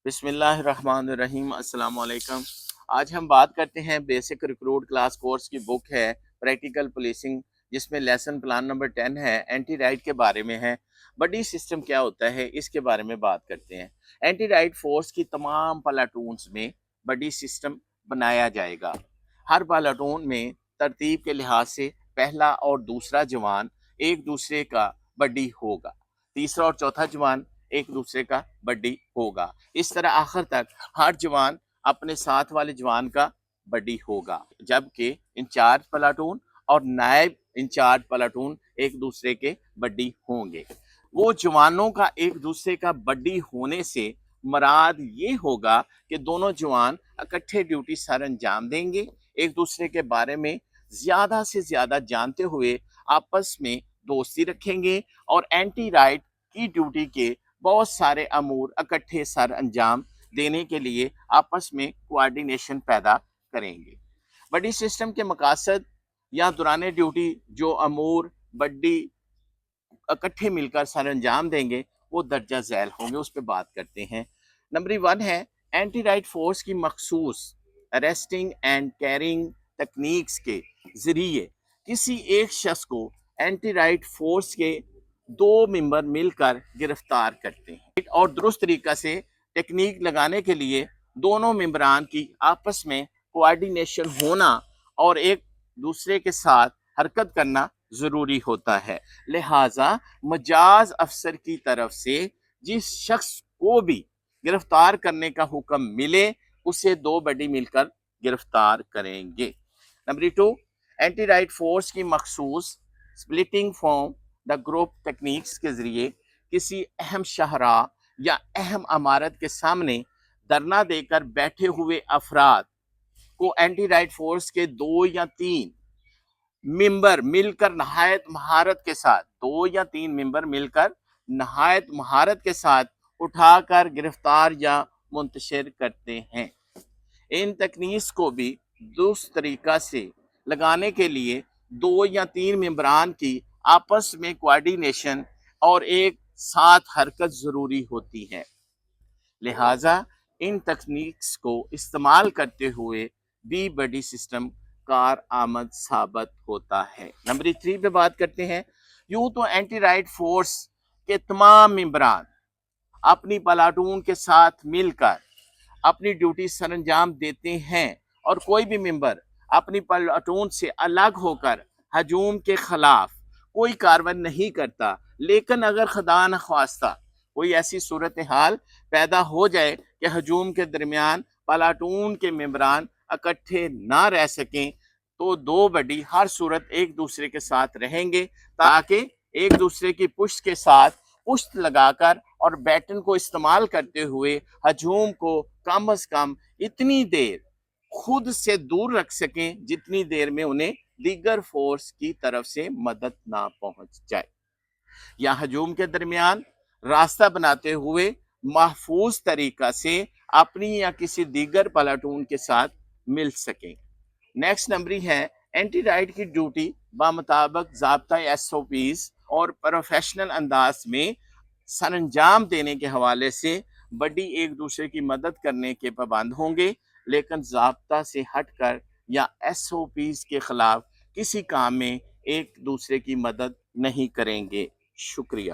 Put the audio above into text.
बिस्मिल्लाहिर्रहमानिर्रहीम। अस्सलाम वालेकुम। आज हम बात करते हैं बेसिक रिक्रूट क्लास कोर्स की बुक है प्रैक्टिकल पुलिसिंग, जिसमें लेसन प्लान नंबर 10 है, एंटी राइट के बारे में है। बडी सिस्टम क्या होता है इसके बारे में बात करते हैं। एंटी राइट फोर्स की तमाम प्लाटून्स में बडी सिस्टम बनाया जाएगा। हर प्लाटून में तरतीब के लिहाज से पहला और दूसरा जवान एक दूसरे का बडी होगा, तीसरा और चौथा जवान एक दूसरे का बड्डी होगा। इस तरह आखिर तक हर जवान अपने साथ वाले जवान का बड्डी होगा, जबकि इंचार्ज प्लाटून और नायब इंचार्ज प्लाटून एक दूसरे के बड्डी होंगे। वो जवानों का एक दूसरे का बड्डी होने से मुराद ये होगा कि दोनों जवान इकट्ठे ड्यूटी सर अंजाम देंगे, एक दूसरे के बारे में ज्यादा से ज्यादा जानते हुए आपस में दोस्ती रखेंगे और एंटी राइट की ड्यूटी के बहुत सारे अमूर इकट्ठे सर अंजाम देने के लिए आपस में कोऑर्डिनेशन पैदा करेंगे। बड़ी सिस्टम के मकासद या दौरान ड्यूटी जो अमूर बड्डी इकट्ठे मिलकर सर अंजाम देंगे वो दर्जा झैल होंगे, उस पर बात करते हैं। नंबर 1 है एंटी राइट फोर्स की मखसूस अरेस्टिंग एंड कैरिंग तकनीक्स के जरिए किसी एक शख्स को एंटी राइट फोर्स के 2 मेंबर मिलकर गिरफ्तार करते हैं और दुरुस्त तरीका से टेक्निक लगाने के लिए दोनों मेंबरान की आपस में कोऑर्डिनेशन होना और एक दूसरे के साथ हरकत करना जरूरी होता है। लिहाजा मजाज अफसर की तरफ से जिस शख्स को भी गिरफ्तार करने का हुक्म मिले उसे 2 बडी मिलकर गिरफ्तार करेंगे। नंबर 2 एंटी राइट फोर्स की मखसूस splitting form the group techniques के जरिए किसी अहम शाहरा या अहम इमारत के सामने धरना देकर बैठे हुए अफराद को एंटी राइट फोर्स के 2 या 3 मेंबर मिलकर नहायत महारत के साथ 2 या 3 मेंबर मिलकर नहायत महारत के साथ उठाकर गिरफ्तार या मुंतशिर करते हैं। इन तकनीक को भी दुरुस्त तरीका से लगाने के लिए 2 या 3 मेंबरान की आपस में कोऑर्डिनेशन और एक साथ हरकत जरूरी होती है। लिहाजा इन तकनीक्स को इस्तेमाल करते हुए भी बड़ी सिस्टम कार आमद साबित होता है। नंबर 3 पे बात करते हैं। यूं तो एंटी राइट फोर्स के तमाम मेंबरान अपनी प्लाटून के साथ मिलकर अपनी ड्यूटी सर अंजाम देते हैं और कोई भी मेंबर अपनी प्लाटून से अलग होकर हजूम के खिलाफ कोई कार्रवाई नहीं करता। लेकिन अगर खुदा न ख्वास्ता कोई ऐसी सूरत हाल पैदा हो जाए कि हजूम के दरमियान प्लाटून के मेंबरान इकट्ठे ना रह सकें तो 2 बडी हर सूरत एक दूसरे के साथ रहेंगे, ताकि एक दूसरे की पुश्त के साथ पुश्त लगाकर और बैटन को इस्तेमाल करते हुए हजूम को कम अज कम इतनी देर खुद से दूर रख सकें जितनी देर में उन्हें दीगर फोर्स की तरफ से मदद ना पहुंच जाए, या हजूम के दरमियान रास्ता बनाते हुए महफूज तरीका से अपनी या किसी दीगर प्लाटून के साथ मिल सकें। नेक्स्ट नंबर है एंटी राइट की ड्यूटी बामुताबिक ज़ाब्ता SOPs और प्रोफेशनल अंदाज में सर अंजाम देने के हवाले से बड़ी एक दूसरे की मदद करने के पाबंद होंगे, लेकिन ज़ाब्ता से हटकर या SOPs के खिलाफ किसी काम में एक दूसरे की मदद नहीं करेंगे। शुक्रिया।